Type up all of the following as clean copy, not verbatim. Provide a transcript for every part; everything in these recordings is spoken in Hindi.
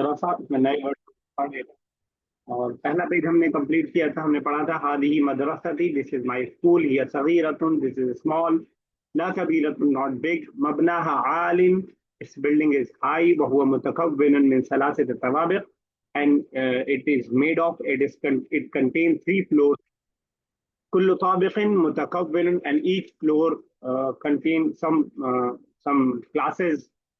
मदरसा, इसमें नए वर्ड पढ़े। और पहला पेज हमने कंप्लीट किया था, हमने पढ़ा था हादिही मदरसती, दिस इज माय स्कूल, हिय सगीरतुन, दिस इज स्मॉल, ला कबीरतुन नॉट बिग, मबनाहा आलिन, इस बिल्डिंग इज हाई, व हुवा मुतकव्विनुन मिन सलासत तवाबिq, and it is made of, it contains three floors, kullu tabiqin mutakawwinun, and each floor contains some classes,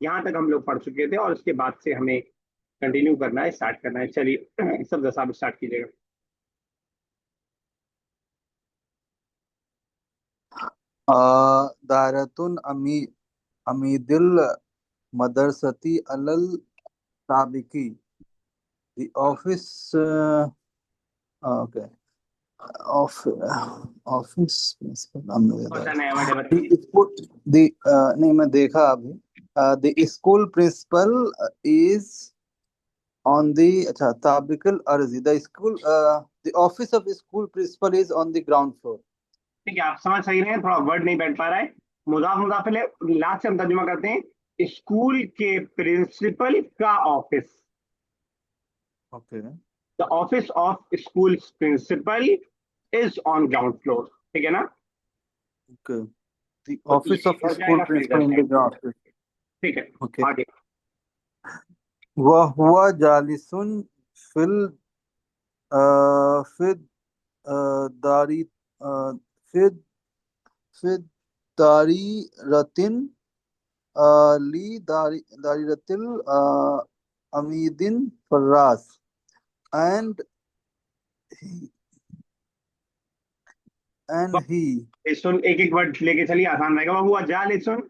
यहाँ तक हम लोग पढ़ चुके थे और इसके बाद से हमें कंटिन्यू करना है, स्टार्ट करना है। चलिए सब दस आप स्टार्ट कीजिएगा। दारतुन अमीदिल मदरसती अलल साबिकी, the office okay of office principal question है वर्ड the school the नहीं मैं देखा अभी the school principal is on the अच्छा ताबिकल अर्जी, the school the office of school principal is on the ground floor। ठीक है, आप समझ सही रहे हैं, थोड़ा वर्ड नहीं बैठ पा रहा है। मुजाफ मुजाफिल लास्ट से हम तर्जुमा करते हैं, स्कूल के प्रिंसिपल का office, okay the office of school principal is on ground floor. ठीक है ना? ओके the तो office ये of हो school जाएगा फिर principal इधर in से। the ground floor। ठीक है, ओके आगे। वह हुआ जालिसुन फिल फिद दारी फिद फिद दारी रतिन ली दारी रतिल अमीदिन फर्रास and he and he सुन, एक एक वर्ड लेके चलिए, आसान रहेगा। वह हुआ जाले सुन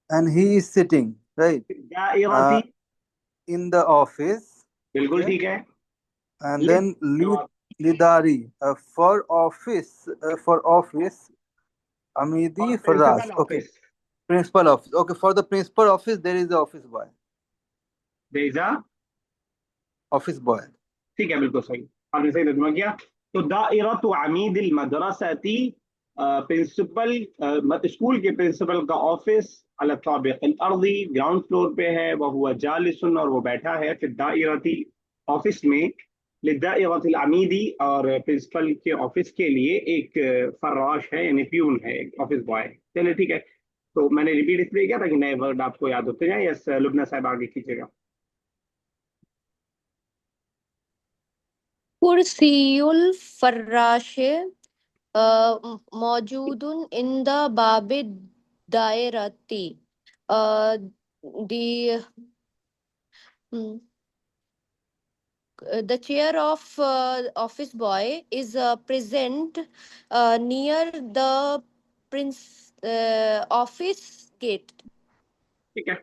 and he is sitting right जाइरती, in the office, बिल्कुल okay, ठीक है। and लिद, then lidari for office amidi और farras, principal okay, office principal office, okay, for the principal office there is a भेजा। office boy। ठीक है, बिल्कुल सही, आपने सही तर्जुमा किया। तो दायरतु अमीदिल मदरसती, प्रिंसिपल, स्कूल के प्रिंसिपल का ऑफिस अल ताबिक़ अल अर्दी, ग्राउंड फ्लोर पे है। वह हुआ जालिसुन, और वो बैठा है फिर दायरती, ऑफिस में, लिदायरतिल अमीदी, और प्रिंसिपल के ऑफिस के लिए एक फर्राश है, यानी प्यून है, एक ऑफिस बॉय। चलिए ठीक है, तो मैंने रिपीट इसलिए किया ताकि नए वर्ड आपको याद होते जाए। यस लुबना साहब आगे कीजिएगा। कुर्सियुल फर्राशे मौजूदुन इन द बाबे दायरती, the the chair of office boy is present near the prince office gate। ठीक है,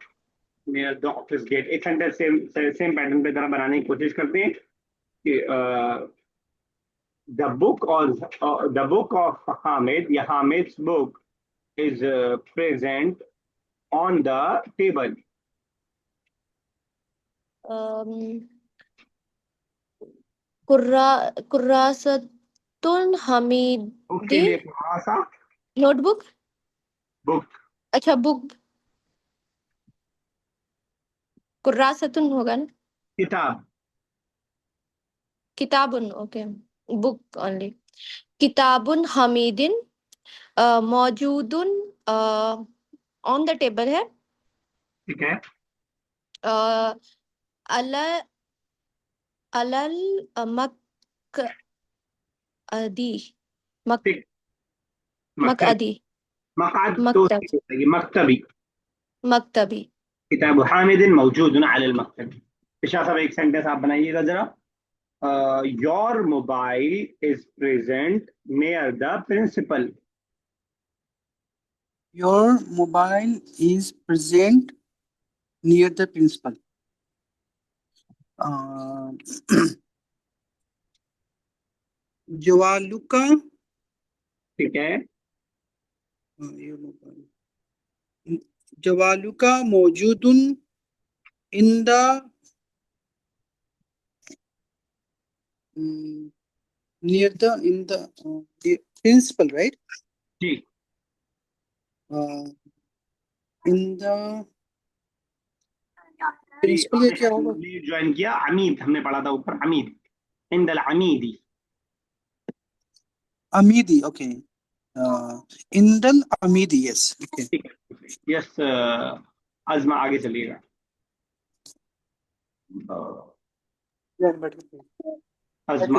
नियर द ऑफिस गेट, एक सेंटेंस सेम सेम पैटर्न पे तरह बनाने की कोशिश करते हैं कि द बुक, और द बुक ऑफ हामिद, या Hamid's book is present on the table. um, कुर्रा कुर्रासतुन बुक के हमीदी लिए थोड़ा सा, नोटबुक, बुक, अच्छा बुक, कुर्रासतुन होगा ना, किताब, किताबुन, ओके, बुक ओनली। किताबुन हमीदिन मौजूदुन ऑन द टेबल है। ठीक है, अल अलल मकअदी मक ठीक, मकतब, मकअदी मकाद तो मकतब उसकी हो जाएगी, मकतबी। मकतबी। किताब हामिद मौजूद अल मकतब। इशा साहब एक सेंटेंस आप बनाइएगा जरा। Your mobile is present near the principal. Your mobile is present near the principal। जवालुका ठीक है, ये मोबाइल जवालुका मौजूदुन in the near the in the principal, right? जी In the principal ये क्या होगा? ज्वाइन किया अमीद, हमने पढ़ा था ऊपर अमीद, Indal अमीदी। Amidi, okay. Indal Amidi, yes. Okay. ठीक है, यस अजमा आगे चलिएगा। अजमा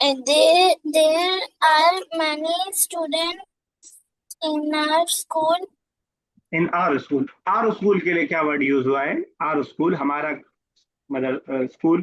There are many students in our school. In our school, our school के लिए क्या वर्ड यूज हुआ है? आर स्कूल हमारा मतलब स्कूल।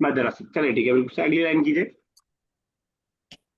मदरसा, चलिए ठीक है, बिल्कुल अगली लाइन कीजिए।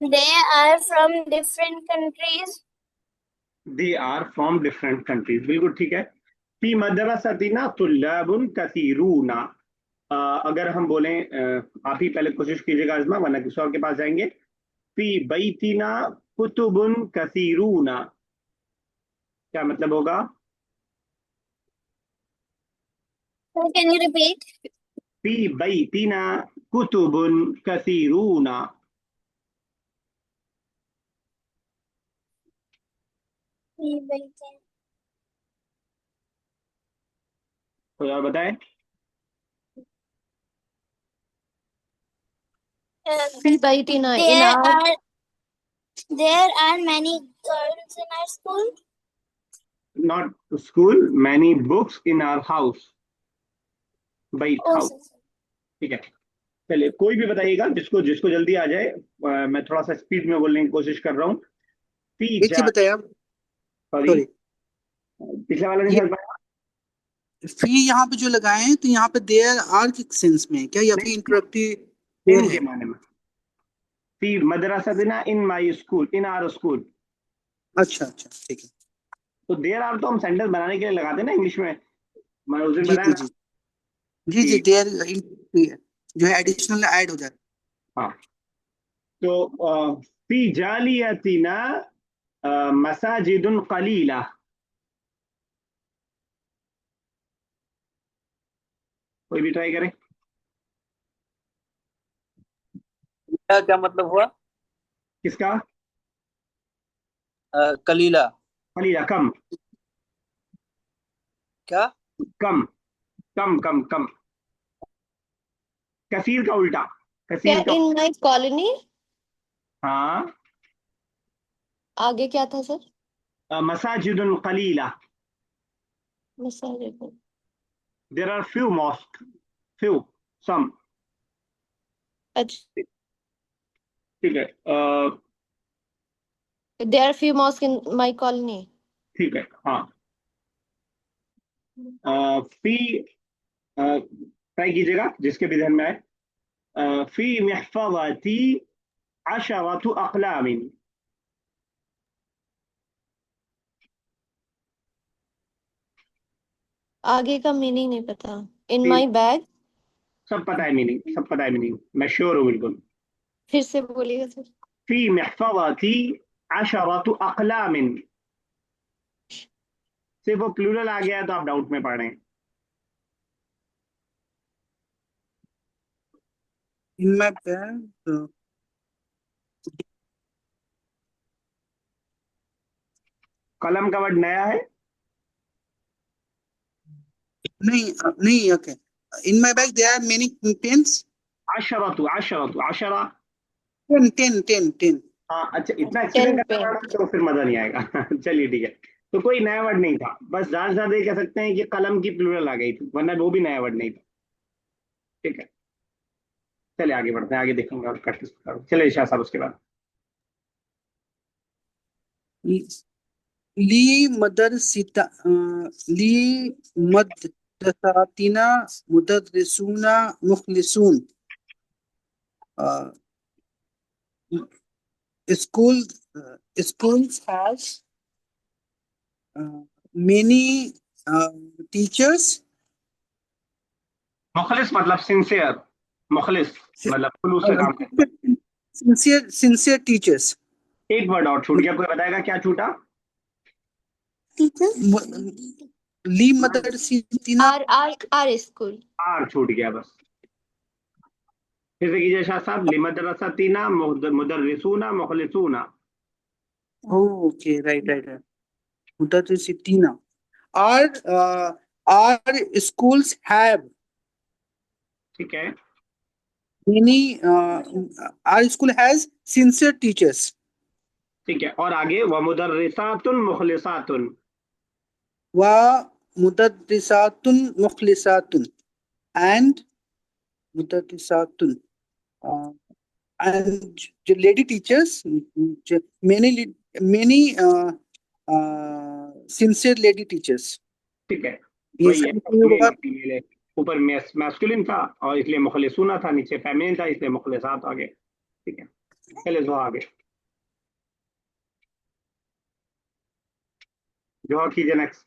They are from different countries. They are from different countries, बिल्कुल ठीक है। फी मदरसतिना तुल्लाबुन कसीरूना। अगर हम बोलें आप ही पहले कोशिश कीजिएगा आजमा, वरना किसी और के पास जाएंगे। फी बैतिना कुतुबुन कसीरूना, क्या मतलब होगा? Can you repeat? फी बैतिना कुतुबुन कसीरूना। कोई और बताए? Fee by Tina in There our are there are many girls in our school. Not school, many books in our house, बैत Oh, हाउस। ठीक है, चलिए कोई भी बताइएगा, जिसको जिसको जल्दी आ जाए। मैं थोड़ा सा स्पीड में बोलने की कोशिश कर रहा हूँ। फी एक चीज जा, बताइए आप, सॉरी सॉरी, पिछले वाला नहीं ये समझ पाया। फी यहाँ पे जो लगाए हैं तो यहाँ पे देयर आर के सेंस में है क्या, या फिर इंटरेक्टिव इन है? के माने में। फी मदरसतिना in my school, in our school. अच्छा अच्छा, ठीक है। तो देयर आर तो हम सेंटेंस बनाने के लिए लगाते हैं ना इंग्लिश में। मैंने उस दिन जी बताया जी ना जी जी जी, कि देयर जो है एडिशनल ऐड हो जाता हाँ, तो फी जालियतिना मसाजिदुन कलीला। कोई भी ट्राई करे। क्या क्या मतलब हुआ? किसका? कलीला कलीला, कम क्या? कम कम कम कम। कसीर का उल्टा, क्या कसीर का। in my colony? हाँ, आगे क्या था सर? मसाजिदुन कलीला। Masajid. There are few mosque, few, सम। अच्छा, ठीक है, there are few mosques in my colony. ठीक है, हाँ। फी ट्राई कीजिएगा जिसके भी ध्यान में आए। फी महफज़ती अशरतु अक़लामिन। आगे का मीनिंग नहीं पता। In फी, my bag, सब पता है मीनिंग, सब पता है मीनिंग, मैं श्योर हूँ बिल्कुल। फिर से बोलिएगा सर। फी महफज़ती अशरतु अक़लामिन, सिर्फ वो प्लूरल आ गया है तो आप डाउट में पड़ रहे हैं। In my bag. कलम का वर्ड नया है। नहीं नहीं, okay. In my bag there are many pens. अशरतु अशरतु अशरा। 10 हाँ अच्छा, इतना एक्सप्लेन 10 करना pen. पड़ा तो फिर मजा नहीं आएगा। चलिए ठीक है, तो कोई नया वर्ड नहीं था, बस ज्यादा से ज्यादा ये कह सकते हैं कि कलम की प्लूरल आ गई थी, वरना वो भी नया वर्ड नहीं था। ठीक है, चलिए आगे बढ़ते हैं, आगे देखेंगे और प्रैक्टिस करो। चलिए शाह साहब उसके बाद। ली मदरसिता ली मदरसातिना मुदर्रिसूना मुखलिसून। uh, schools has many teachers. मुखलिस मतलब सिंसियर, मुखलिस मतलब खुलूस से काम करना। sincere teachers. एक वर्ड और छूट गया, कोई बताएगा क्या छूटा? ली मदरसीना आर स्कूल। आर छूट गया बस। फिर से कीजिए शाह साहब, लिमदरसतीना मुदर्रिसूना मुखलिसूना। ओके राइट मुदरसीना. Our schools have ठीक है, many our school has sincere teachers. ठीक है, और आगे व मुदर्रिसातुन मुखलिसातुन। व मुदर्रिसातुन मुखलिसातुन and मुदर्रिसातुन and lady teachers, many sincere lady teachers. ठीक है, ये वही है, सब मेल होगा. और फीमेल है। ऊपर मैस्कुलिन था और इसलिए मुखलिसूना था, नीचे फेमिनिन था इसलिए मुखलिसात आ गए। ठीक है, चलिए जो आगे जो कीजिए नेक्स्ट।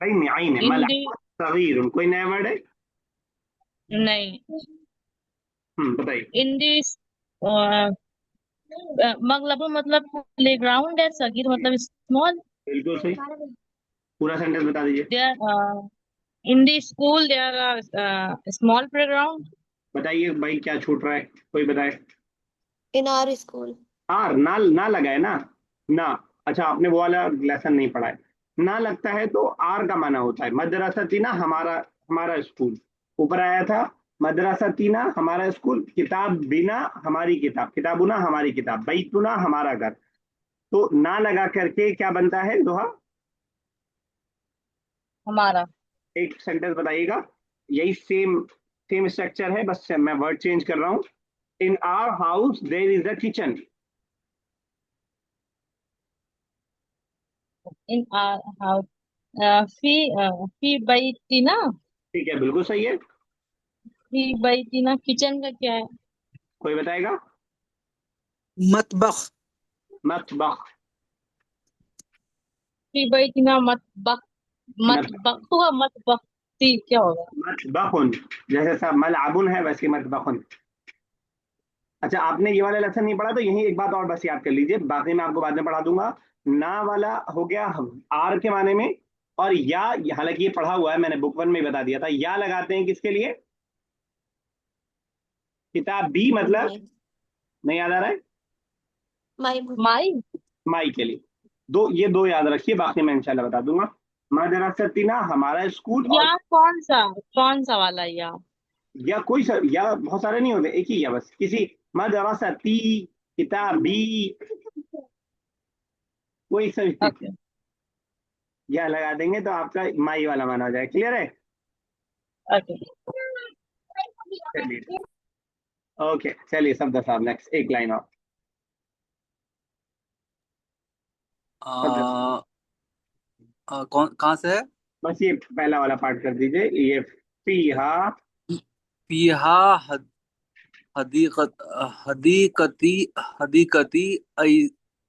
आइन आइन है, मल सगीर, कोई नया वर्ड है? नहीं, बताइए। इंग्लिश मगलब मतलब प्लेग्राउंड है, सगीर मतलब स्मॉल. बिल्कुल सही, पूरा सेंटेंस बता दीजिए। In the school there are small playground. बताइए भाई क्या छूट रहा है, कोई बताए? इन आर स्कूल। आर ना ना लगा है ना, ना। अच्छा, आपने वो वाला लेसन नहीं पढ़ा है। ना लगता है तो आर का माना होता है मदरसतीना हमारा, हमारा स्कूल। ऊपर आया था मदरसतीना हमारा स्कूल, किताब बिना हमारी किताब, किताबुना हमारी किताब, बैतुना हमारा घर। तो ना लगा करके क्या बनता है दोहा? हमारा. एक सेंटेंस बताइएगा। यही सेम सेम स्ट्रक्चर है, बस मैं वर्ड चेंज कर रहा हूँ। In our house there is a kitchen. In house. फी बैतिना. ठीक है, बिल्कुल सही है। फी बैतिना किचन का क्या है? कोई बताएगा? मतबख. मतबख। फी बैतिना मतबख. मतबख होगा, मतबख ती क्या होगा? मतबखुन, जैसे सब मलअबुन है वैसे मतबखुन। अच्छा, आपने ये वाला लेसन नहीं पढ़ा तो यही एक बात और बस याद कर लीजिए, बाकी मैं आपको बाद में पढ़ा दूंगा। ना वाला हो गया आर के माने में, और या, हालांकि ये पढ़ा हुआ है मैंने बुक वन में बता दिया था, या लगाते हैं किसके लिए? किताब बी मतलब, नहीं याद आ रहा है? माई माई. माई के लिए। दो, ये दो याद रखिए, बाकी मैं इंशाल्लाह बता दूंगा। मदरसतीना हमारा स्कूल, और या कौन सा वाला या? या कोई सा, या बहुत सारे नहीं होते, एक ही या बस, किसी मदरसती, किताबी, कोई सा भी ओके. या लगा देंगे तो आपका माई वाला माना हो जाएगा। क्लियर है? ओके. चलिए, ओके, चलिए सब साहब नेक्स्ट एक लाइन और। कौन कहाँ से है? बस ये पहला वाला पार्ट कर दीजिए, ये फीहा। फीहा हदीकत हदीकती हदीकती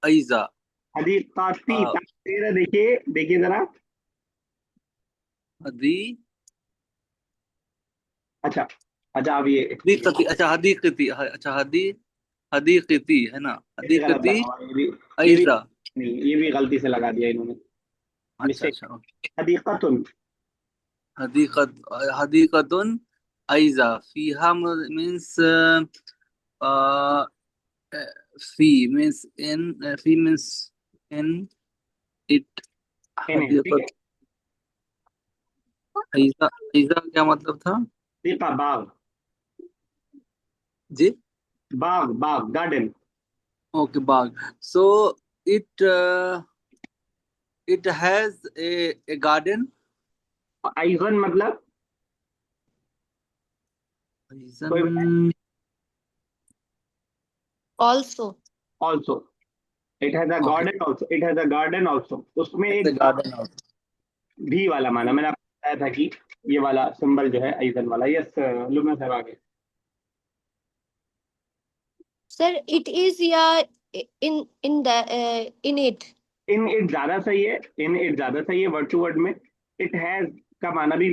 ऐजा हदीकाती, अ, तेरा देखिए, देखिए जरा। हदी अच्छा, अच्छा, अब ये हदीकती, अच्छा हदीकती, अच्छा हदीकती है ना, ये भी गलत हदीकती लगा हुआ है, ये भी ऐजा. नहीं, ये भी गलती से लगा दिया इन्होंने, अच्छा मिस्टेक। अच्छा. हदीकतुन। हदीकत हदीकतुन ऐजा फीहा means fee means in fee means in it. ठीक है। हदीकत ऐसा ऐसा क्या मतलब था दीपा, बाग, जी? बाग, बाग, गार्डन। ओके, बाग. So it it has a garden. आइजन मतलब कोई बताए? Reason also. Also, it has a Okay. Garden also, it has a garden also, उसमें It's a एक garden also. भी वाला माना, मैंने आपको बताया था कि ये वाला सिंबल जो है आइजन वाला। यस लुमना साहब आगे। Sir, it is yeah in the in it. In it ज्यादा सही है, इन इट ज्यादा सही है वर्ड टू वर्ड में। इट हैज का माना भी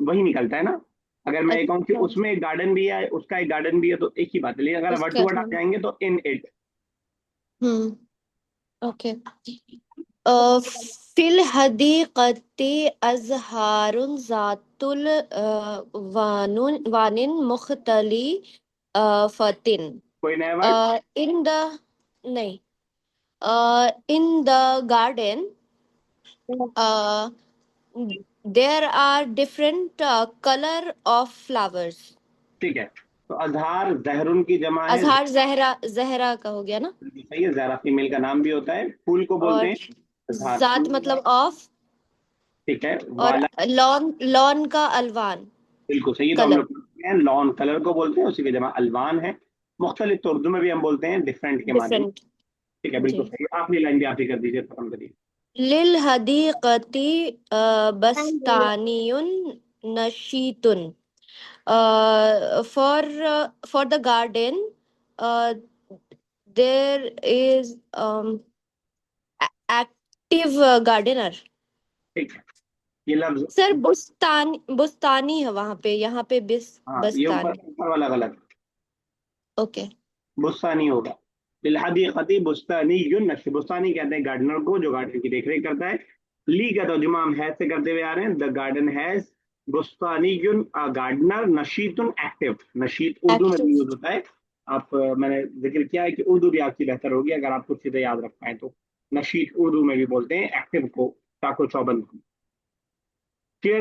वही निकलता है ना। अगर मैं ये कहूँ कि अच्छा, उसमें एक गार्डन भी है, उसका एक गार्डन भी है, तो एक ही बात है। लेकिन अगर वर्ड टू उसका वर्ड आप था। जाएंगे तो इन इट। ओके। फिल हदीक़ति अज़हारुन ज़ातुल वानिन मुख्तली फतिन। कोई नया वर्ड? इन द नहीं, in the garden there are different color of flowers. ठीक है, तो अजहार जहरुन की जमा है। अजहार जहरा, जहरा का हो गया ना। बिल्कुल सही है, जहरा फीमेल का नाम भी होता है, फूल को बोलते और हैं अजहार जात फूल। मतलब ऑफ, ठीक है, और वाला लॉन, लॉन का अलवान, बिल्कुल सही है। तो हम कलर, लोग बोलते हैं लॉन, कलर को बोलते हैं, उसी की जमा अलवान है। मुख्तलिफ तो उर्दू में भी हम बोलते हैं डिफरेंट के माने में। डिफरेंट। ठीक है, जी। बिल्कुल सही। आखिरी लाइन भी आप ही कर दीजिए, खत्म करिए। लिल हदीक़ति बस्तानियुन नशीतुन। For the garden uh, there is active gardener. ठीक है, ये लफ्ज। सर बुस्तान, बुस्तानी है वहां पे, यहाँ पे हाँ, ये ऊपर बस्तानी। ऊपर वाला गलत, ओके। बुस्तानी होगा। बिलहदीक़ती बुस्तानियुन नक्श, बुस्तानी कहते हैं गार्डनर को जो गार्डन की देखरेख करता है। ली का तर्जुमा हम हैज से करते हुए आ रहे हैं। द गार्डन हैज बुस्तानियुन अ गार्डनर नशीतुन एक्टिव। नशीत उर्दू में भी एक्टिव। यूज होता है। आप मैंने जिक्र किया है कि उर्दू भी आपकी बेहतर होगी अगर आप कुछ चीजें याद रख पाए तो। नशीत उर्दू में भी बोलते हैं एक्टिव को, चाको चौबंद को। फिर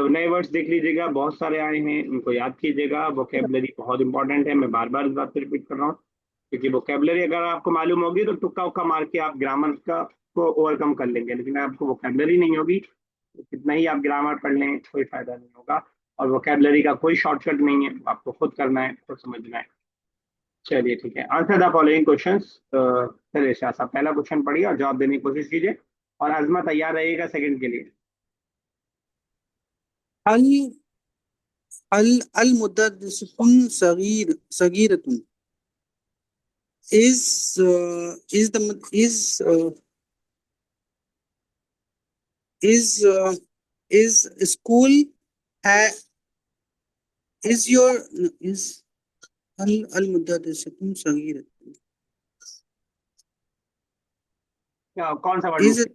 नए वर्ड्स देख लीजिएगा, बहुत सारे आए हैं, उनको याद कीजिएगा। वोकेबलरी बहुत इंपॉर्टेंट है, मैं बार बार इस बात को रिपीट कर रहा हूँ, क्योंकि वोकेबलरी अगर आपको मालूम होगी तो तुक्का उक्का मार के आप ग्रामर का को ओवरकम कर लेंगे। लेकिन अगर आपको वोकेबलरी नहीं होगी तो कितना ही आप ग्रामर पढ़ लें कोई फायदा नहीं होगा। और वोकेबलरी का कोई शॉर्टकट नहीं है, आपको खुद करना है, खुद समझना है। चलिए ठीक है, आंसर द फॉलोइंग क्वेश्चंस। चलिए शाह साहब पहला क्वेश्चन पढ़िए और जवाब देने की कोशिश कीजिए, और आजमा तैयार रहिएगा सेकंड के लिए। अल अल अल मुदर्रिसतुन सगीरतुन is the is school ha, is your is al mudarrisatun sagiratun कौन सा word? is it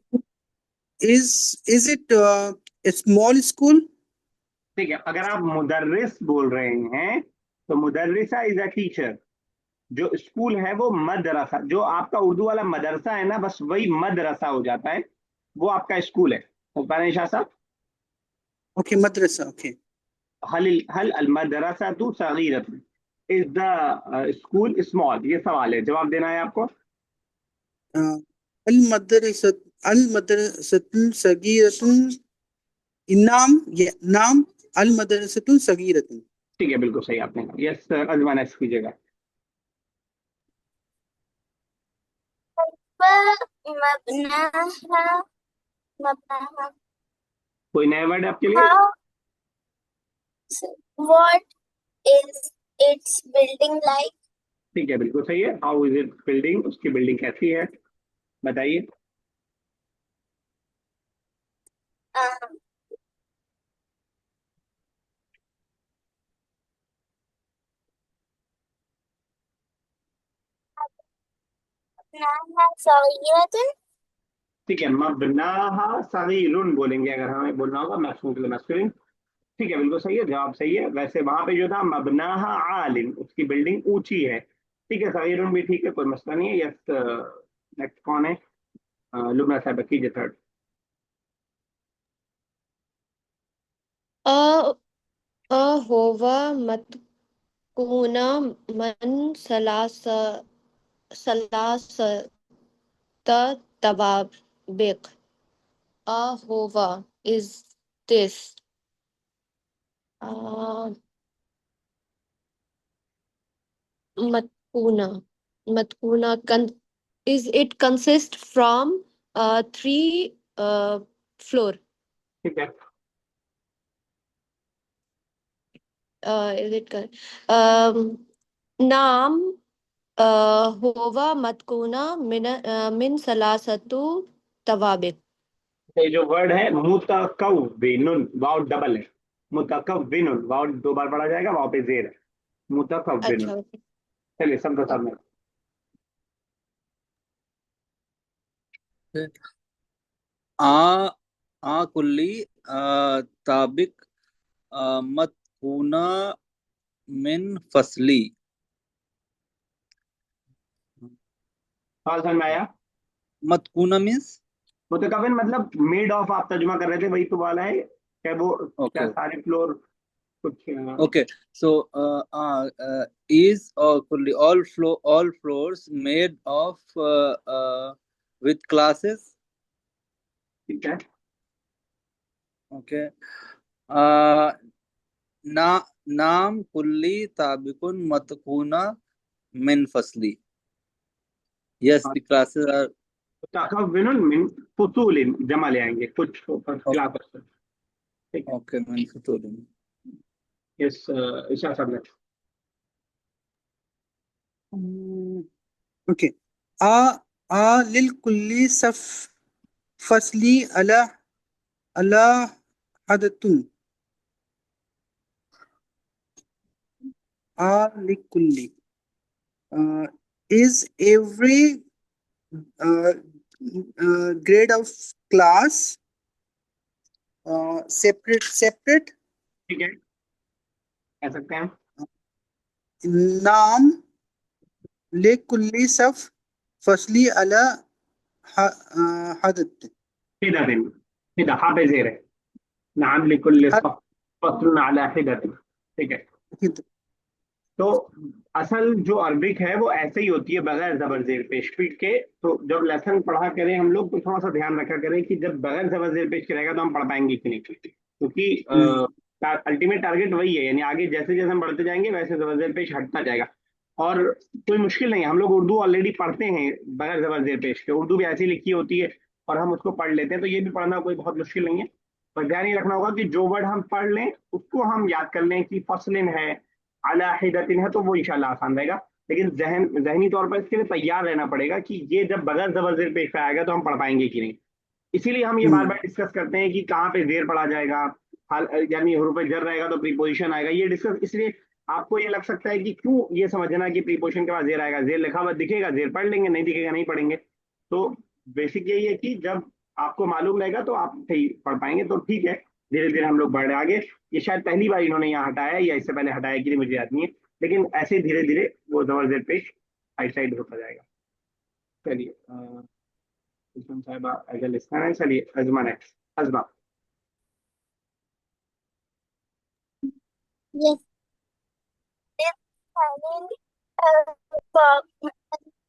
is it a small school? ठीक है, अगर आप मुदर्रिस बोल रहे हैं तो मुदर्रिसा इज अ टीचर। जो स्कूल है वो मदरसा, जो आपका उर्दू वाला मदरसा है ना, बस वही मदरसा हो जाता है, वो आपका स्कूल है। तो पहले शाह साहब, Okay, madrasa. Okay. हल अल मदरसा तू सगीरत, इज द स्कूल स्मॉल? ये सवाल है, जवाब देना है आपको। uh, al madrasatun sagiratun नाम, ये नाम अल मदरसतुन सगीरतुन। ठीक है, बिल्कुल सही आपने कहा। यस अजमाना कीजिएगा। मबनाहा, मबनाहा। कोई नया वर्ड आपके लिए? How, what is its building like? ठीक है, बिल्कुल सही है। हाउ इज इट बिल्डिंग, उसकी बिल्डिंग कैसी है बताइए। Um, मबनाहा सगीरतुन। ठीक है, मबनाहा सगीरुन बोलेंगे अगर हमें बोलना होगा मैक्सिमम के लिए मैस्कुलिन। ठीक है, बिल्कुल सही है, जवाब सही है। वैसे वहां पे जो था मबनाहा आलिन, उसकी बिल्डिंग ऊंची है। ठीक है, सगीरुन भी ठीक है, कोई मसला नहीं है। यस नेक्स्ट कौन है? लुबना साहब कीजिए थर्ड। अ होवा मतकूना मन सलासत तवाबिक। होवा is this, मतकूना, मतकूना is it consist from 3 floor? ठीक है, Is it correct? नाम होवा मतकूना मिन सलासतु तवाबिक. ये जो वर्ड है मुतकव्विनुन, वाव डबल है, मुतकव्विनुन वाव 2 बार पढ़ा जाएगा, वाव पे जेर है, मुतकव्विनुन। अच्छा. चलिए सबके सामने। आ आ कुल्ली ताबिक मतकूना मिन फसली। सवाल समझ में आया? मतकूना मीन्स मुतकव्विन मतलब मेड ऑफ, आप तर्जुमा कर रहे थे, वही तो वाला है क्या वो? क्या ओके सारे फ्लोर कुछ okay so is kulli all floors made of with classes. ठीक है, Okay. ना नाम कुल्ली ताबिकुन मतकूना min fasli. Yes, the classes are मुतकव्विनुन मिन फुसूलिन जमा ले आएंगे कुछ क्लास। ठीक है, okay min futulin. Yes Isha सबने। ओके. आ आ लिल कुल्ली सफ फसली अला अला हदतुन. आ लिल कुल्ली is every grade of class separate. ठीक है, कह सकते हैं। नाम ले कुल्ली सफ फसली अला हदत. हिदतिन, हिदा हा पे जेर है, नाम लिकुल्ल हद- सफ फस्लुन अला हिदतिन। ठीक है, हिद- तो असल जो अरबिक है वो ऐसे ही होती है बगैर जबर जेर पेश पीट के। तो जब लेसन पढ़ा करें हम लोग तो थोड़ा सा ध्यान रखा करें कि जब बगैर जबर जेर पेश करेगा तो हम पढ़ पाएंगे कि नहीं, क्योंकि अल्टीमेट टारगेट वही है, यानी आगे जैसे जैसे हम बढ़ते जाएंगे वैसे जबर जेर पेश हटता जाएगा। और कोई मुश्किल नहीं है, हम लोग उर्दू ऑलरेडी पढ़ते हैं बगैर जबर जेर पेश के, उर्दू भी ऐसी लिखी होती है और हम उसको पढ़ लेते हैं, तो ये भी पढ़ना कोई बहुत मुश्किल नहीं है। पर ध्यान ये रखना होगा कि जो वर्ड हम पढ़ लें उसको हम याद कर लें कि फसलिन है, अला हिदतिन है, तो वो इंशाल्लाह आसान रहेगा। लेकिन जहनी तौर पर इसके लिए तैयार रहना पड़ेगा कि ये जब बगैर जबर जेर पेश पे आएगा तो हम पढ़ पाएंगे कि नहीं। इसीलिए हम ये बार बार डिस्कस करते हैं कि कहाँ पे जेर पढ़ा जाएगा, हाल यानी हुरूफ जर रहेगा तो प्रीपोजिशन आएगा, ये डिस्कस। इसलिए आपको ये लग सकता है कि क्यों ये समझना कि प्रीपोजिशन के बाद जेर आएगा, जेर लिखा हुआ दिखेगा जेर पढ़ लेंगे, नहीं दिखेगा नहीं पढ़ेंगे। तो बेसिक यही है कि जब आपको मालूम रहेगा तो आप सही पढ़ पाएंगे, तो ठीक है। धीरे धीरे हम लोग बढ़ रहे हैं आगे। ये शायद पहली बार इन्होंने यहाँ हटाया है या इससे पहले हटाया कि नहीं मुझे याद नहीं है, लेकिन ऐसे धीरे धीरे वो जबर जेर पेश साइड साइड होता जाएगा। चलिए साहिबा अगर लिखना है, चलिए अजमा नेक्स्ट। अजमा Yes.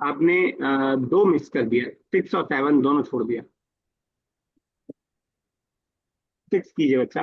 आपने 2 मिस कर दिया, 6 और 7 दोनों छोड़ दिया। 6 कीजिए बच्चा।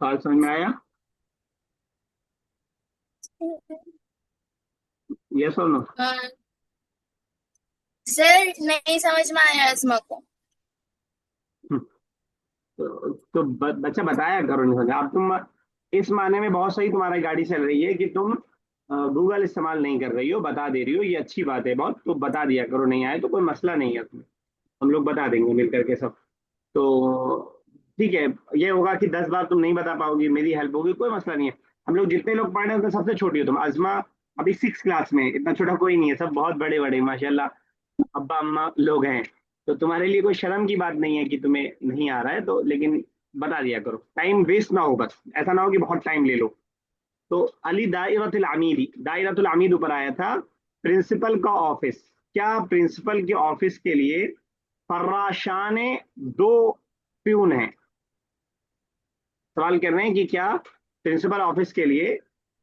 सवाल समझ में आया? यस और नो? सर नहीं समझ में आया इसमें को. तो बच्चा बताया करो, नहीं समझा आप तुम इस माने में बहुत सही तुम्हारी गाड़ी चल रही है कि तुम गूगल इस्तेमाल नहीं कर रही हो, बता दे रही हो, ये अच्छी बात है बहुत। तो बता दिया करो, नहीं आए तो कोई मसला नहीं है तुम्हें, हम लोग बता देंगे मिल करके सब। तो ठीक है, ये होगा कि 10 बार तुम नहीं बता पाओगी, मेरी हेल्प होगी, कोई मसला नहीं है। हम लोग जितने लोग पढ़ रहे हैं उसमें सबसे छोटी हो तुम। अजमा अभी 6 क्लास में, इतना छोटा कोई नहीं है, सब बहुत बड़े बड़े माशाल्लाह अब्बा अम्मा लोग हैं। तो तुम्हारे लिए कोई शर्म की बात नहीं है कि तुम्हें नहीं आ रहा है, तो लेकिन बता दिया करो, टाइम वेस्ट ना हो, बस ऐसा ना हो कि बहुत टाइम ले लो। तो अली दायरतुल अमीदी, दायरतुल अमीद ऊपर आया था, प्रिंसिपल का ऑफिस। क्या प्रिंसिपल के ऑफिस के लिए फर्राशाने 2 प्यून हैं? सवाल कर रहे हैं कि क्या प्रिंसिपल ऑफिस के लिए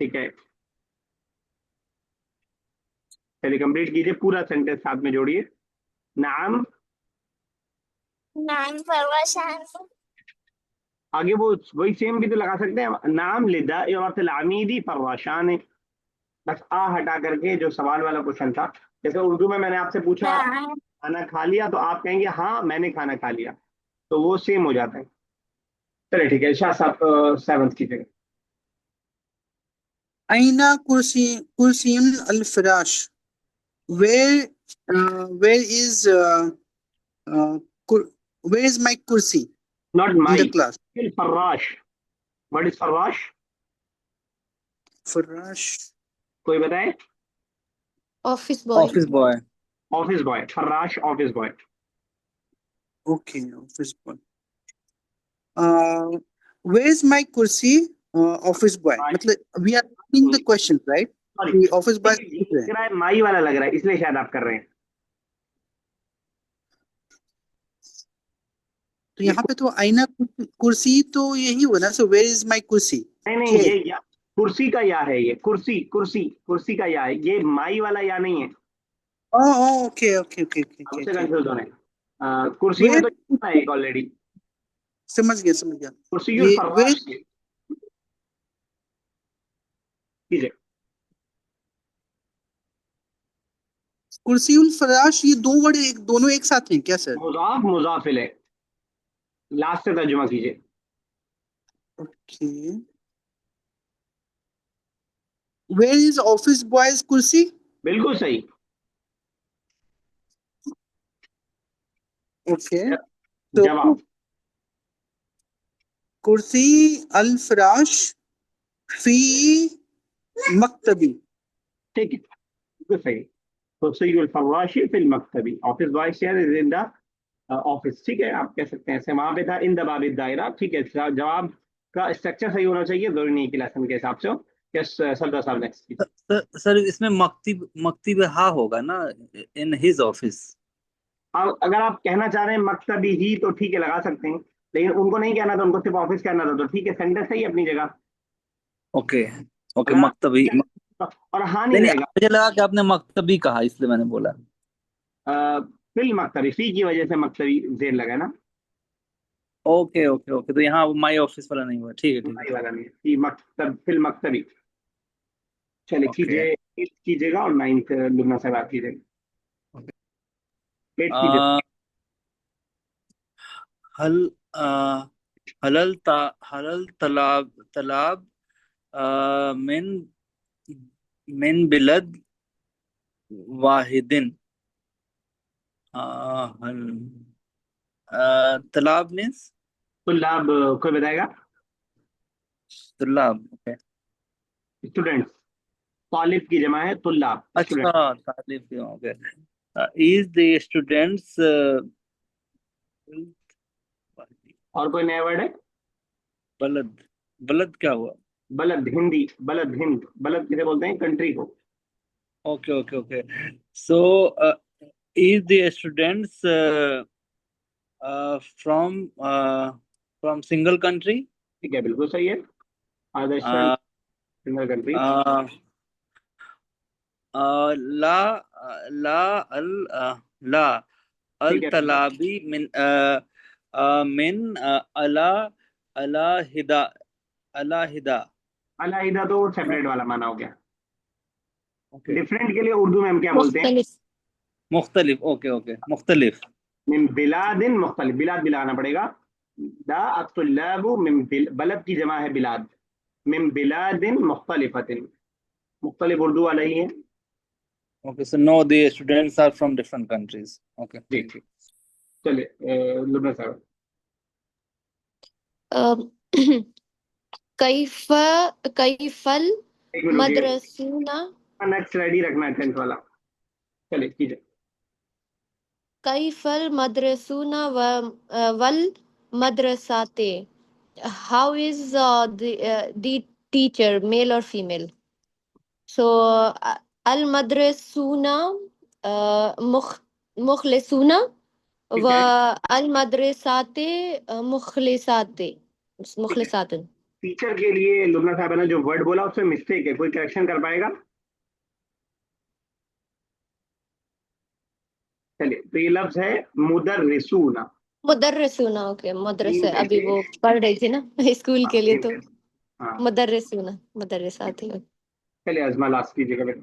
ठीक है, चलिए कंप्लीट कीजिए, पूरा सेंटेंस साथ में जोड़िए। नाम, नाम फरवाशान। आगे वो वही सेम भी तो लगा सकते हैं, नाम लिदा आमीदी फर्राशान है। बस आ हटा करके जो सवाल वाला क्वेश्चन था, जैसे उर्दू में मैंने आपसे पूछा नाम खाना खा लिया, तो आप कहेंगे हाँ मैंने खाना खा लिया, तो वो सेम हो जाता है। चलिए ठीक है, शाह साहब सेवंथ की जगह। आइना कुर्सी कुर्सियुन अल फिराश, where is uh, kur- where is my kursi not in the my, class? फर्राश। व्हाट इज फर्राश? Firash. कोई बताए? Office boy. Office boy. Office boy, फर्राश office boy. Okay, office boy. Uh, where is my kursi? Office boy. मतलब we are asking the question, right? Sorry, कि office boy से पूछ रहे लग हैं। रहा है माई वाला लग रहा है, इसलिए शायद आप कर रहे हैं। तो यहाँ पे तो आईना कुर्सी तो यही हुआ ना, so where is my kursi? नहीं नहीं, Chair. ये या कुर्सी का या है, ये कुर्सी कुर्सी कुर्सी का या है, ये माई वाला या नहीं है। Oh, okay, okay, okay, okay, अब okay, उससे okay. कंफ्यूज होने कुर्सी में Where? तो ये है एक ऑलरेडी, समझ गया। कुर्सी ये where फर्राश कीजिए। कुर्सी उल फराश, ये दो वर्ड दोनों एक साथ हैं क्या सर? मुजाफ मुजाफिल है, लास्ट से तर्जुमा कीजिए। Okay. Where is office boy's kursi? बिल्कुल सही। Okay. तो जवाब कुर्सी अल फराश फी मक्तबी। ठीक है, बिल्कुल सही। कुर्सी फर्राशी फिल मकतबी, office boy chair is in the office. ठीक है, आप कह सकते हैं ऐसे, वहां पे था इन द बाब दायरा। ठीक है, जवाब का स्ट्रक्चर सही होना चाहिए, जरूरी नहीं कि लेसन के हिसाब से हो। यस सरदार साहब नेक्स्ट। सर इसमें मकतब हा होगा ना, इन हिज ऑफिस। अगर आप कहना चाह रहे हैं मकतबी ही तो ठीक है, लगा सकते हैं, लेकिन उनको नहीं कहना था, उनको सिर्फ ऑफिस कहना था, तो ठीक है, सेंटेंस सही है अपनी जगह। ओके ओके, अगर मकतबी। आप और हाँ नहीं नहीं नहीं, रहेगा। मुझे लगा कि आपने मकतबी कहा, इसलिए मैंने बोला। फिल मकतबी, फी की वजह से मकतबी जेर लगा ना, ओके ओके ओके, तो यहाँ माई ऑफिस वाला नहीं हुआ। ठीक है ठीक है माई ठीक वाला नहीं, फी मकतब फिल मकतबी। चलिए है। ओके। कीजिए, एट कीजिएगा और नाइन्थ लुबना साहब आप कीजिएगा। एट कीजिए। आ, हल आ, हलल तलाब तलाब मिन मिन बिलद वाहिदिन। आ, हल तालाब मीन्स तुल्लाब, कोई बताएगा? तालाब। ओके। स्टूडेंट्स, तालिब की जमा है तुल्लाब, स्टूडेंट। अच्छा, तालिब। ओके। इज द स्टूडेंट्स और कोई नया वर्ड है? बलद। बलद क्या हुआ? बलद हिंदी, बलद हिंद, बलद किसे बोलते हैं? कंट्री को। Okay okay okay. So is the students from from single country. ठीक है, बिल्कुल सही है। आदर स्टूडेंट सिंगल कंट्री। ला ला अल ला अल ठीक है, तलाबी मिन अला अला हिदा अला हिदा। अलहिदा तो सेपरेट वाला माना हो गया। ओके। डिफरेंट के लिए उर्दू में हम क्या बोलते हैं? मुख्तलिफ। मुख्तलिफ। ओके ओके, मुख्तलिफ। मिन बिलादिन मुख्तलिफ, बिलाद भी लगाना पड़ेगा। दा अत्तुल्लाबु मिन बलद की जमा है बिलाद, मिन बिलादिन मुख्तलिफतिन, मुख्तलिफ उर्दू वाला ही है। Okay, so no the students are from different countries. Okay, जी, थैंक यू। चलिए लुबना साहब। अ, कैफ कैफल एक मिनट रुकिए, मदरसूना नेक्स्ट रेडी रखना है 10th वाला। चलिए कीजिए। कैफल मदरसूना वल मदरसाते। How is the teacher, male or female? So al madrasuna mukhlisuna ठीक व है, al madrasate mukhlisate ठीक है। mukhlisatun. टीचर के लिए लुबना साहब ने जो वर्ड बोला उसमें मिस्टेक है, कोई करेक्शन कर पाएगा? चलिए, तो ये लफ्ज है मुदर्रिसूना। मुदर्रिसूना, ओके, तीन मदरसे, में अभी से, वो पढ़ रही थी ना स्कूल हाँ, के लिए, तीन तो में से, हाँ। मुदर्रिसूना, मदरसा थी। चलिए अजमा, लास्ट कीजिएगा बेटा।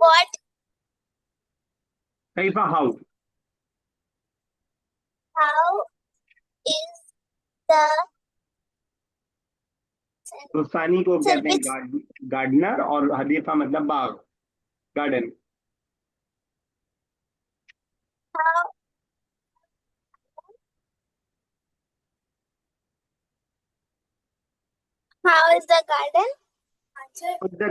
what कैफा, हाउ। how is the रुस्तानी को कहते हैं service गार्डनर, और हदीफा मतलब बाग, garden. how how is the garden उधर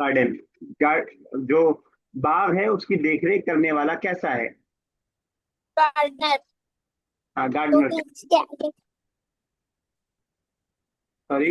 गार्डन, जो बाग है उसकी देखरेख करने वाला कैसा है? gardener हाँ, गार्डनर। सॉरी,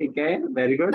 ठीक है, वेरी गुड।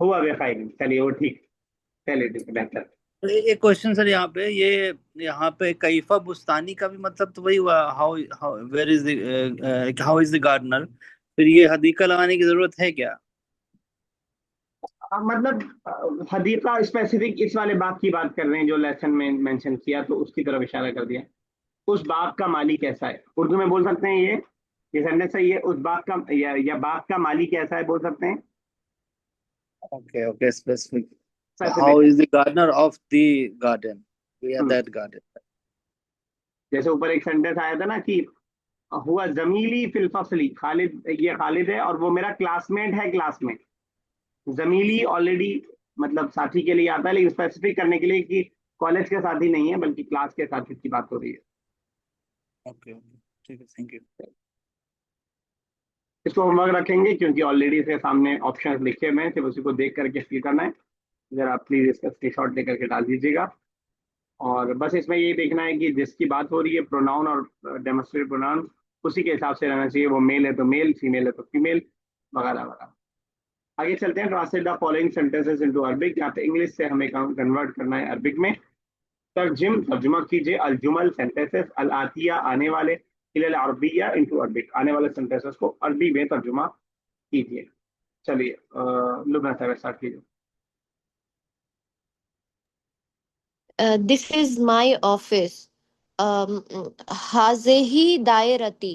हुआ बेखाई, चलिए वो ठीक, चलिए ठीक है, बेहतर। तो एक क्वेश्चन सर, यहाँ पे कैफा बुस्तानी का भी मतलब तो वही हुआ, how how where is how is the gardener. फिर ये हदीका लगाने की जरूरत है क्या? मतलब हदीका स्पेसिफिक इस वाले बाग की बात कर रहे हैं जो लेसन में मेंशन किया, तो उसकी तरफ इशारा कर दिया। उस बाग का माली कैसा है, उर्दू में बोल सकते हैं ये सेंटेंस है, ये उस बाग का, या बाग का माली कैसा है बोल सकते हैं। Okay okay, specific. How specific. Is the gardener of the garden, या दैट गार्डन। जैसे ऊपर एक सेंटेंस आया था ना कि हुआ जमीली फिल फसली, खालिद, ये खालिद है और वो मेरा क्लासमेट है क्लास में। जमीली ऑलरेडी मतलब साथी के लिए आता है, लेकिन स्पेसिफिक करने के लिए कि कॉलेज के साथी नहीं है बल्कि क्लास के साथी की बात हो रही है। ओके ओके, ठीक है, थैंक यू। इसको होमवर्क रखेंगे क्योंकि ऑलरेडी इसके सामने ऑप्शन लिखे हुए हैं, सिर्फ उसी को देख करके फिल करना है। जरा आप प्लीज इसका स्क्रीनशॉट लेकर के डाल दीजिएगा। और बस इसमें ये देखना है कि जिसकी बात हो रही है प्रोनाउन और डेमोस्ट्रेटिव प्रोनाउन उसी के हिसाब से रहना चाहिए। वो मेल है तो मेल, फीमेल है तो फीमेल, वगैरह वगैरह। आगे चलते हैं। Translate the following sentences into Arabic. यहाँ पे इंग्लिश से हमें कन्वर्ट करना है अरबिक में। तर्जुमा कीजिए अल जुमल, सेंटेंसेस, अल आतिया, आने वाले, इलल अरबिया, इनटू अरबिक, आने वाले सेंटेंसेस को अरबी में तर्जुमा कीजिए। चलिए लुबना साहब स्टार्ट कीजिए। This is my office. हाज़िही दायरती।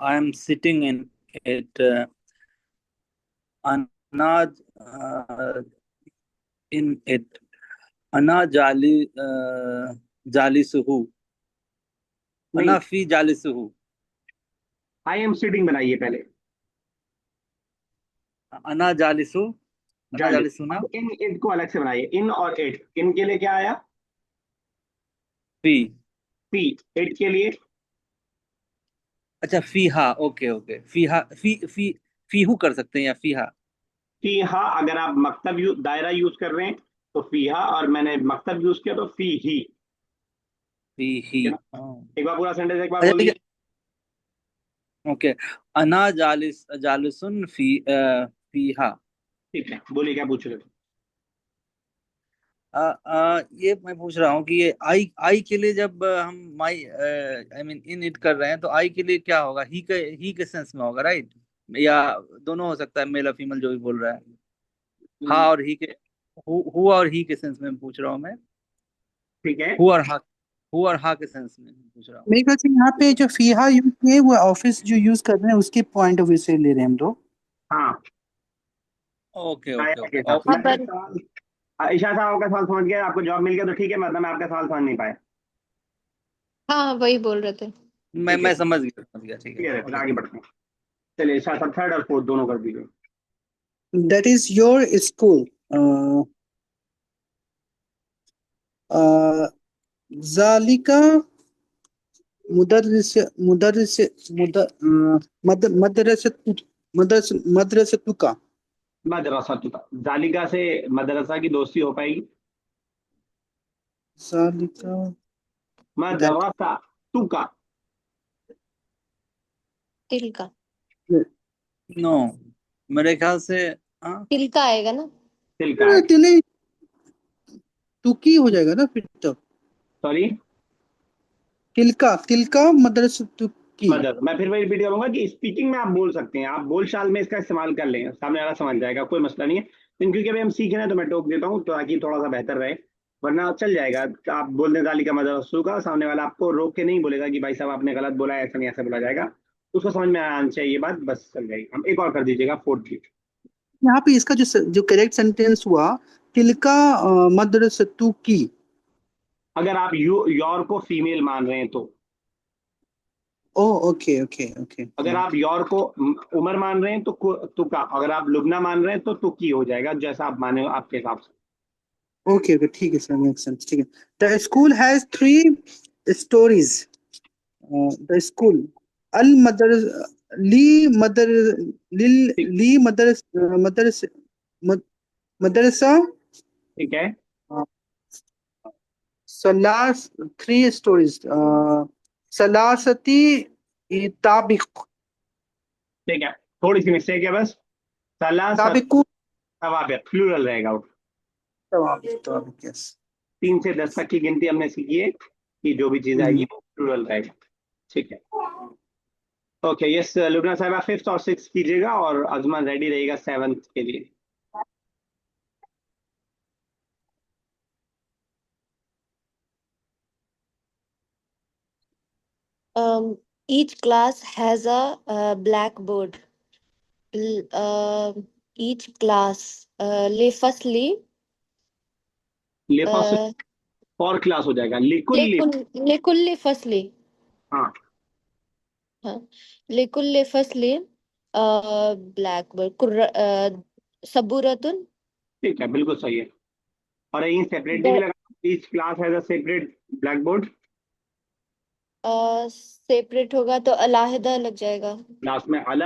I am sitting in it. अनाज इन इट। अना जालिसुहु। नहीं, अना फी जालिसुहु। आई एम सिटिंग बनाइए पहले। अना जालिसु। अना जालिस, जालिसु ना। अब इन इट को अलग से बनाइए। इन और इट, इन के लिए क्या आया? फी। पी। इट के लिए अच्छा, फीहा, ओके ओके, फीहा, फी फीहू कर सकते हैं, या फीहा। फीहा। अगर आप मकतब दायरा यूज कर रहे हैं तो फीहा, और मैंने मकतब यूज किया तो फी ही। फी ही। ठीक है ना? एक बार पूरा सेंटेंस एक बार अच्छा बोल ठीक दीजिए। है, ओके। अना जालिसुन फीहा। ठीक है, बोलिए क्या पूछ रहे थे। ये मैं पूछ रहा हूँ कि ये आई आई के लिए जब हम माई आई मीन इन इट कर रहे हैं, तो आई के लिए क्या होगा? ही के सेंस में होगा, राइट? या दोनों हो सकता है, मेल और फीमेल जो भी बोल रहा है। हाँ और ही के, हु और ही के सेंस में पूछ रहा हूँ मैं। ठीक है। हु और हा के सेंस में पूछ रहा हूँ। मेरे ख्याल से यहाँ पे जो फीहा यूज किए वो ऑफिस जो यूज कर रहे हैं उसके पॉइंट ऑफ व्यू से ले रहे हैं हम लोग। हाँ, ओके ओके दायरा के ओके। हिसाब से। अब मतलब सवाल, ईशा साहब का सवाल समझ गया, आपको जॉब मिल गया तो ठीक है, मतलब मैं आपका सवाल समझ नहीं पाया। हाँ, वही बोल रहे थे। मैं ठीक है, मैं समझ गया, ठीक है, क्लियर है, फिर ओके। आगे बढ़ते हैं। चलिए ईशा साहब थर्ड और फोर्थ दोनों कर दीजिए। That is your school. जालिका मुदर्रिस मुदर्रिस मुदर मद मदरसा मदरसतुका। मदरसा तुका, जालिका से मदरसा की दोस्ती हो पाएगी। जालिका दैट मदरसा तुका। तिलका नो, मेरे ख्याल से हाँ तिलका आएगा ना। तिलका है। नहीं, तुकी हो जाएगा ना फिर तो। सॉरी, तिलका तिलका मदरसा तुकी। मदर। मैं फिर वही रिपीट करूंगा कि स्पीकिंग में आप बोल सकते हैं, आप बोलचाल में इसका इस्तेमाल कर लें, सामने वाला समझ जाएगा, कोई मसला नहीं है। लेकिन क्योंकि अभी हम सीख रहे हैं तो मैं टोक देता हूँ ताकि थोड़ा सा बेहतर रहे, वरना चल जाएगा। आप बोल दें तालिका मदरसू का, सामने वाला आपको रोक के नहीं बोलेगा कि भाई साहब आपने गलत बोला है, ऐसा नहीं, ऐसा बोला जाएगा। उसको समझ में आना चाहिए ये बात, बस चल जाएगी। हम एक और कर दीजिएगा, फोर्थ की। यहाँ पे इसका जो करेक्ट सेंटेंस हुआ, तिलका मदरसा तुकी। अगर आप योर को फीमेल मान रहे हैं तो, ओ ओके ओके ओके। अगर आप योर को उमर मान रहे हैं तो तुका, अगर आप लुबना मान रहे हैं तो तुकी हो जाएगा, जैसा आप माने हो आपके हिसाब से। ओके ओके ठीक है सर, मेक सेंस। ठीक है। The school has 3 stories. The school अल मदर ली मदर लिल ठीक, ली मदरस मदरस मद- मदरसा ठीक है, सलास 3 स्टोरीज। सलासती ताबिक ठीक है। थोड़ी सी मिस्टेक है बस, सलासत ताबिकु तवाबिक प्लूरल रहेगा वो। ताबिक ताबिक यस। 3 से 10 तक की गिनती हमने सीखी है कि जो भी चीज आएगी वो प्लूरल रहेगा। ठीक है, ओके। यस लुबना साहब, 5th और 6th कीजिएगा और अजमान रेडी रहेगा 7th के लिए। Each class has a blackboard. Each class. Firstly, ले फॉर क्लास हो जाएगा, लिकुल। लेकुल्ली फसली। हाँ, हाँ, लेकुल्ली फसली ब्लैकबोर्ड सबूरतुन। ठीक है, बिल्कुल सही है। और यहीं सेपरेटली भी लगा, each class has a separate black board. Separate होगा तो अलाहिदा लग जाएगा। क्लास में अलग